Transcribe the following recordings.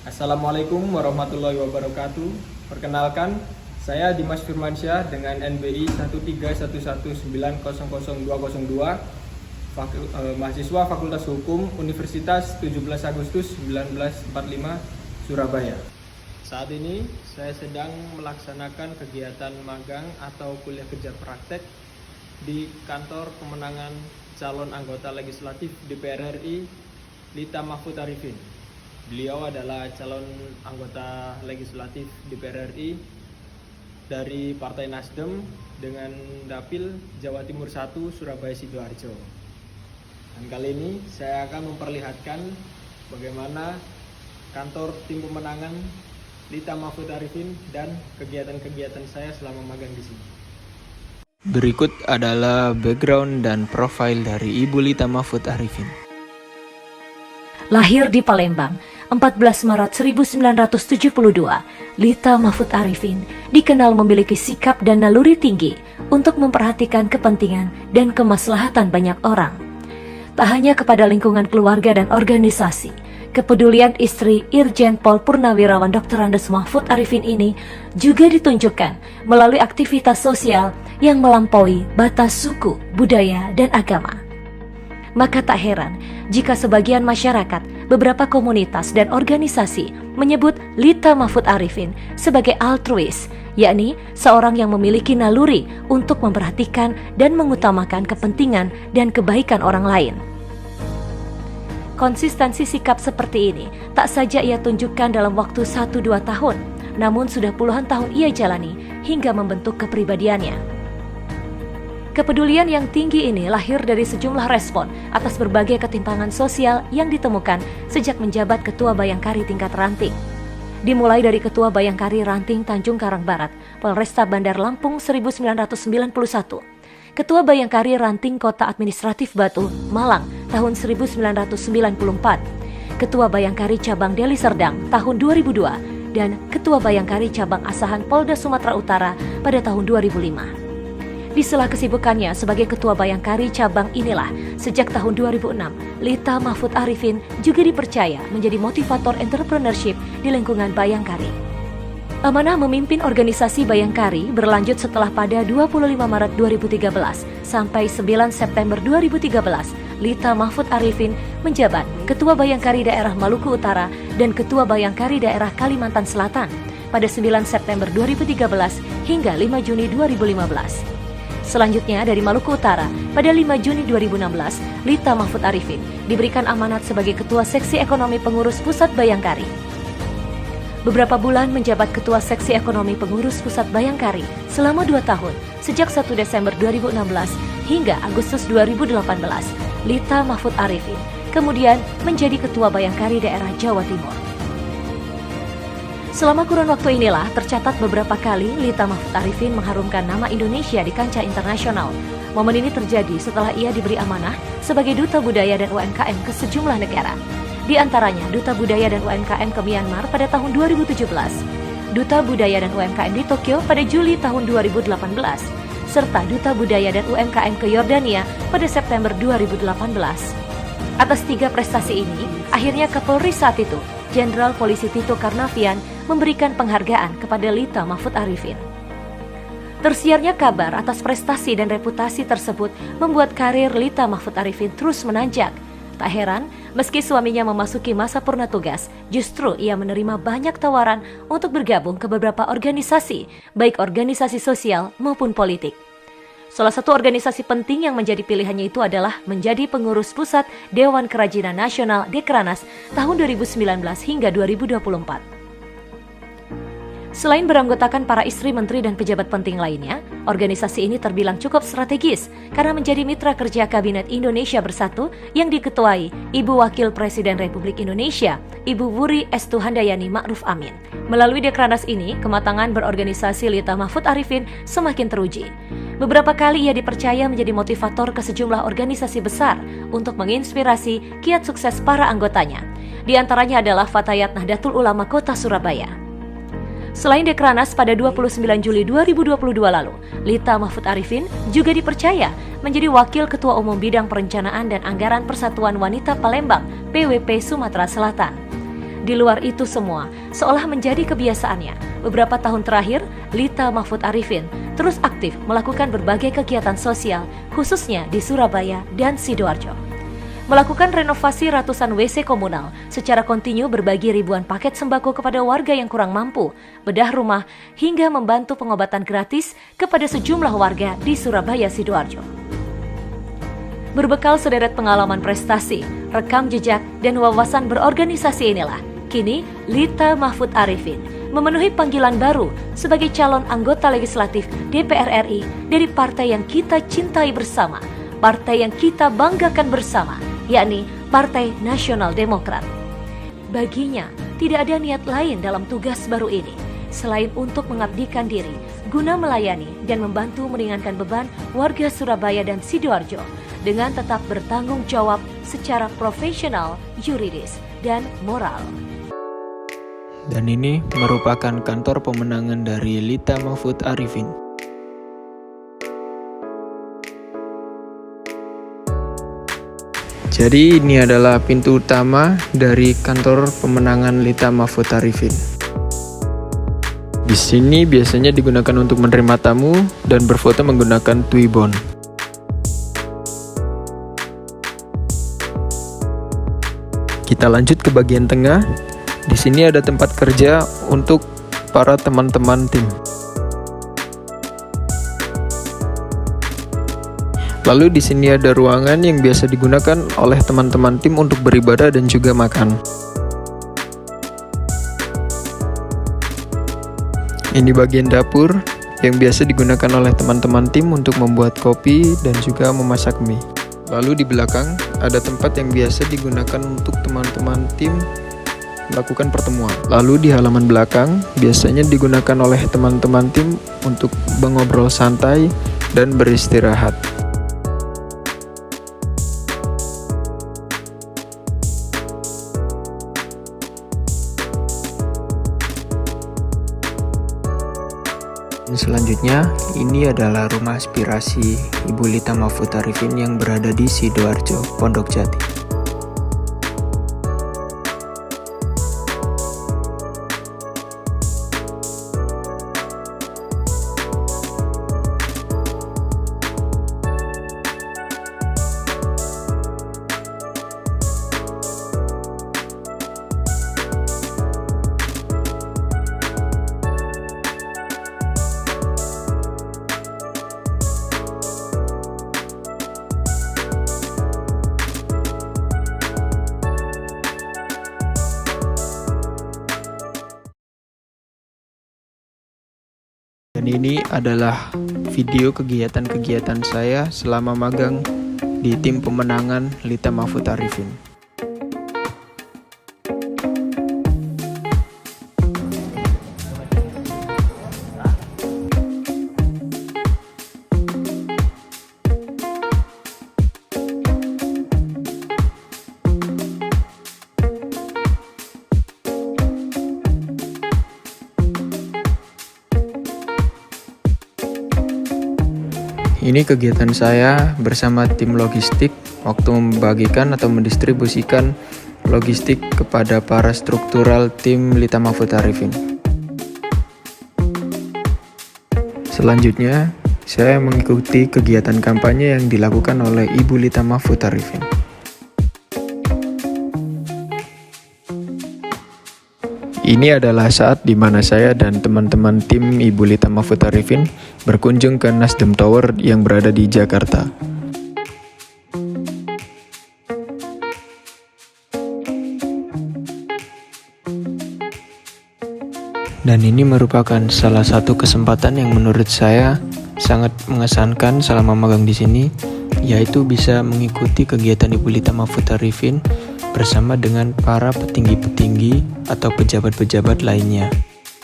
Assalamualaikum warahmatullahi wabarakatuh. Perkenalkan, saya Dimas Firmansyah dengan NBI 13119000202, mahasiswa Fakultas Hukum Universitas 17 Agustus 1945 Surabaya. Saat ini saya sedang melaksanakan kegiatan magang atau kuliah kerja praktek di kantor pemenangan calon anggota legislatif DPR RI Lita Mahfud Arifin. Beliau adalah calon anggota legislatif DPR RI dari Partai Nasdem dengan Dapil Jawa Timur 1 Surabaya Sidoarjo. Dan kali ini saya akan memperlihatkan bagaimana kantor tim pemenangan Lita Mahfud Arifin dan kegiatan-kegiatan saya selama magang di sini. Berikut adalah background dan profil dari Ibu Lita Mahfud Arifin. Lahir di Palembang, 14 Maret 1972, Lita Mahfud Arifin dikenal memiliki sikap dan naluri tinggi untuk memperhatikan kepentingan dan kemaslahatan banyak orang. Tak hanya kepada lingkungan keluarga dan organisasi, kepedulian istri Irjen Pol Purnawirawan Dr. Andes Mahfud Arifin ini juga ditunjukkan melalui aktivitas sosial yang melampaui batas suku, budaya, dan agama. Maka tak heran jika sebagian masyarakat, beberapa komunitas dan organisasi menyebut Lita Mahfud Arifin sebagai altruis, yakni seorang yang memiliki naluri untuk memperhatikan dan mengutamakan kepentingan dan kebaikan orang lain. Konsistensi sikap seperti ini tak saja ia tunjukkan dalam waktu 1-2 tahun, namun sudah puluhan tahun ia jalani hingga membentuk kepribadiannya. Kepedulian yang tinggi ini lahir dari sejumlah respon atas berbagai ketimpangan sosial yang ditemukan sejak menjabat Ketua Bayangkari tingkat ranting. Dimulai dari Ketua Bayangkari Ranting Tanjung Karang Barat, Polresta Bandar Lampung 1991, Ketua Bayangkari Ranting Kota Administratif Batu, Malang tahun 1994, Ketua Bayangkari Cabang Deli Serdang tahun 2002, dan Ketua Bayangkari Cabang Asahan Polda Sumatera Utara pada tahun 2005. Di sela kesibukannya sebagai Ketua Bayangkari Cabang inilah, sejak tahun 2006, Lita Mahfud Arifin juga dipercaya menjadi motivator entrepreneurship di lingkungan Bayangkari. Amanah memimpin organisasi Bayangkari berlanjut setelah pada 25 Maret 2013 sampai 9 September 2013, Lita Mahfud Arifin menjabat Ketua Bayangkari Daerah Maluku Utara dan Ketua Bayangkari Daerah Kalimantan Selatan pada 9 September 2013 hingga 5 Juni 2015. Selanjutnya dari Maluku Utara, pada 5 Juni 2016, Lita Mahfud Arifin diberikan amanat sebagai Ketua Seksi Ekonomi Pengurus Pusat Bayangkari. Beberapa bulan menjabat Ketua Seksi Ekonomi Pengurus Pusat Bayangkari selama 2 tahun, sejak 1 Desember 2016 hingga Agustus 2018, Lita Mahfud Arifin kemudian menjadi Ketua Bayangkari Daerah Jawa Timur. Selama kurun waktu inilah tercatat beberapa kali Lita Mahfud Arifin mengharumkan nama Indonesia di kancah internasional. Momen ini terjadi setelah ia diberi amanah sebagai Duta Budaya dan UMKM ke sejumlah negara. Di antaranya Duta Budaya dan UMKM ke Myanmar pada tahun 2017, Duta Budaya dan UMKM di Tokyo pada Juli tahun 2018, serta Duta Budaya dan UMKM ke Yordania pada September 2018. Atas 3 prestasi ini, akhirnya Kapolri saat itu, Jenderal Polisi Tito Karnavian, memberikan penghargaan kepada Lita Mahfud Arifin. Tersiarnya kabar atas prestasi dan reputasi tersebut membuat karir Lita Mahfud Arifin terus menanjak. Tak heran, meski suaminya memasuki masa purna tugas, justru ia menerima banyak tawaran untuk bergabung ke beberapa organisasi, baik organisasi sosial maupun politik. Salah satu organisasi penting yang menjadi pilihannya itu adalah menjadi pengurus pusat Dewan Kerajinan Nasional Dekranas tahun 2019 hingga 2024. Selain beranggotakan para istri menteri dan pejabat penting lainnya, organisasi ini terbilang cukup strategis karena menjadi mitra kerja Kabinet Indonesia Bersatu yang diketuai Ibu Wakil Presiden Republik Indonesia, Ibu Wuri Estu Handayani Ma'ruf Amin. Melalui Dekranas ini, kematangan berorganisasi Lita Mahfud Arifin semakin teruji. Beberapa kali ia dipercaya menjadi motivator ke sejumlah organisasi besar untuk menginspirasi kiat sukses para anggotanya. Di antaranya adalah Fatayat Nahdlatul Ulama Kota Surabaya. Selain Dekranas pada 29 Juli 2022 lalu, Lita Mahfud Arifin juga dipercaya menjadi Wakil Ketua Umum Bidang Perencanaan dan Anggaran Persatuan Wanita Palembang, PWP Sumatera Selatan. Di luar itu semua, seolah menjadi kebiasaannya, beberapa tahun terakhir, Lita Mahfud Arifin terus aktif melakukan berbagai kegiatan sosial, khususnya di Surabaya dan Sidoarjo. Melakukan renovasi ratusan WC komunal, secara kontinu berbagi ribuan paket sembako kepada warga yang kurang mampu, bedah rumah, hingga membantu pengobatan gratis kepada sejumlah warga di Surabaya Sidoarjo. Berbekal sederet pengalaman prestasi, rekam jejak, dan wawasan berorganisasi inilah, kini Lita Mahfud Arifin memenuhi panggilan baru sebagai calon anggota legislatif DPR RI dari partai yang kita cintai bersama, partai yang kita banggakan bersama, yakni Partai Nasional Demokrat. Baginya, tidak ada niat lain dalam tugas baru ini, selain untuk mengabdikan diri, guna melayani dan membantu meringankan beban warga Surabaya dan Sidoarjo, dengan tetap bertanggung jawab secara profesional, yuridis, dan moral. Dan ini merupakan kantor pemenangan dari Lita Mahfud Arifin. Jadi ini adalah pintu utama dari kantor pemenangan Lita Mahfud Arifin. Di sini biasanya digunakan untuk menerima tamu dan berfoto menggunakan Twibbon. Kita lanjut ke bagian tengah. Di sini ada tempat kerja untuk para teman-teman tim. Lalu di sini ada ruangan yang biasa digunakan oleh teman-teman tim untuk beribadah dan juga makan. Ini bagian dapur yang biasa digunakan oleh teman-teman tim untuk membuat kopi dan juga memasak mie. Lalu di belakang ada tempat yang biasa digunakan untuk teman-teman tim melakukan pertemuan. Lalu di halaman belakang biasanya digunakan oleh teman-teman tim untuk mengobrol santai dan beristirahat. Selanjutnya, ini adalah rumah aspirasi Ibu Lita Mahfud Arifin yang berada di Sidoarjo, Pondok Jati. Dan ini adalah video kegiatan-kegiatan saya selama magang di tim pemenangan Lita Mahfud Arifin. Ini kegiatan saya bersama tim logistik waktu membagikan atau mendistribusikan logistik kepada para struktural tim Lita Mahfud Arifin. Selanjutnya, saya mengikuti kegiatan kampanye yang dilakukan oleh Ibu Lita Mahfud Arifin. Ini adalah saat di mana saya dan teman-teman tim Ibu Lita Mahfud Arifin berkunjung ke Nasdem Tower yang berada di Jakarta. Dan ini merupakan salah satu kesempatan yang menurut saya sangat mengesankan selama magang di sini, yaitu bisa mengikuti kegiatan Ibu Lita Mahfud Arifin bersama dengan para petinggi-petinggi atau pejabat-pejabat lainnya.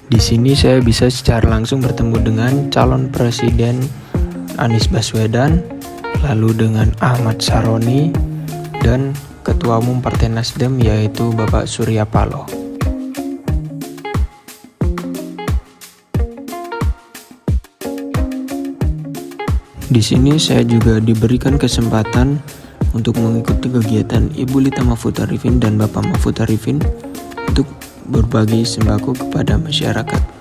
Di sini saya bisa secara langsung bertemu dengan calon presiden Anies Baswedan, lalu dengan Ahmad Saroni, dan Ketua Umum Partai Nasdem yaitu Bapak Surya Paloh. Di sini saya juga diberikan kesempatan untuk mengikuti kegiatan Ibu Lita Mahfud Arifin dan Bapak Mahfud Arifin untuk berbagi sembako kepada masyarakat.